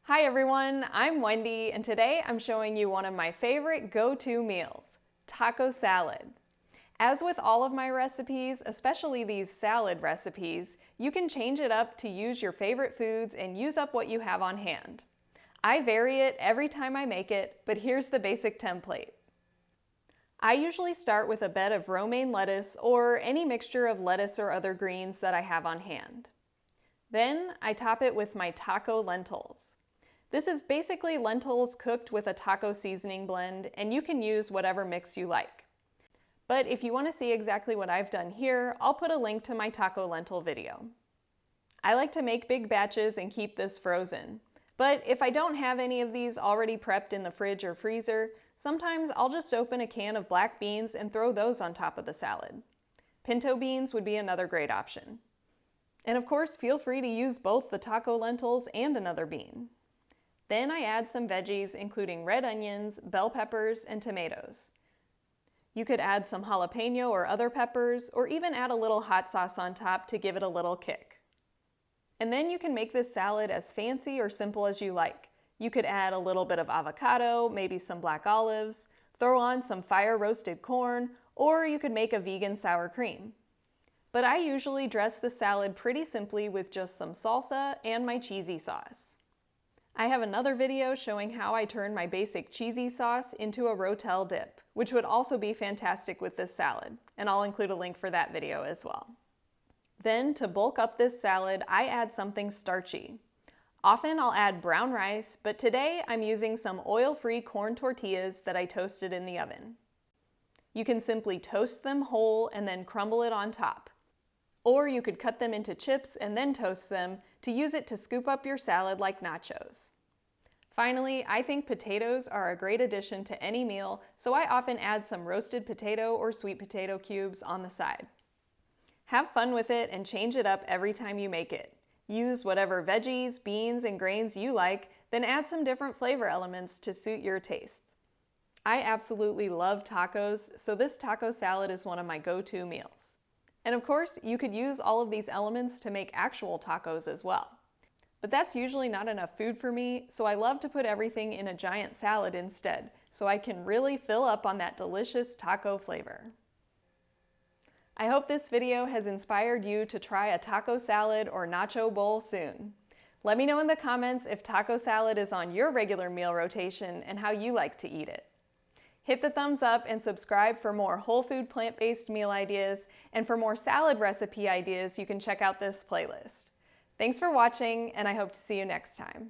Hi everyone, I'm Wendy, and today I'm showing you one of my favorite go-to meals, taco salad. As with all of my recipes, especially these salad recipes, you can change it up to use your favorite foods and use up what you have on hand. I vary it every time I make it, but here's the basic template. I usually start with a bed of romaine lettuce or any mixture of lettuce or other greens that I have on hand. Then I top it with my taco lentils. This is basically lentils cooked with a taco seasoning blend, and you can use whatever mix you like. But if you want to see exactly what I've done here, I'll put a link to my taco lentil video. I like to make big batches and keep this frozen. But if I don't have any of these already prepped in the fridge or freezer, sometimes I'll just open a can of black beans and throw those on top of the salad. Pinto beans would be another great option. And of course, feel free to use both the taco lentils and another bean. Then I add some veggies, including red onions, bell peppers, and tomatoes. You could add some jalapeno or other peppers, or even add a little hot sauce on top to give it a little kick. And then you can make this salad as fancy or simple as you like. You could add a little bit of avocado, maybe some black olives, throw on some fire-roasted corn, or you could make a vegan sour cream. But I usually dress the salad pretty simply with just some salsa and my cheesy sauce. I have another video showing how I turn my basic cheesy sauce into a rotel dip, which would also be fantastic with this salad, and I'll include a link for that video as well. Then, to bulk up this salad, I add something starchy. Often I'll add brown rice, but today I'm using some oil-free corn tortillas that I toasted in the oven. You can simply toast them whole and then crumble it on top. Or you could cut them into chips and then toast them to use it to scoop up your salad like nachos. Finally, I think potatoes are a great addition to any meal, so I often add some roasted potato or sweet potato cubes on the side. Have fun with it and change it up every time you make it. Use whatever veggies, beans, and grains you like, then add some different flavor elements to suit your tastes. I absolutely love tacos, so this taco salad is one of my go-to meals. And of course, you could use all of these elements to make actual tacos as well. But that's usually not enough food for me, so I love to put everything in a giant salad instead, so I can really fill up on that delicious taco flavor. I hope this video has inspired you to try a taco salad or nacho bowl soon. Let me know in the comments if taco salad is on your regular meal rotation and how you like to eat it. Hit the thumbs up and subscribe for more whole food plant-based meal ideas, and for more salad recipe ideas, you can check out this playlist. Thanks for watching, and I hope to see you next time.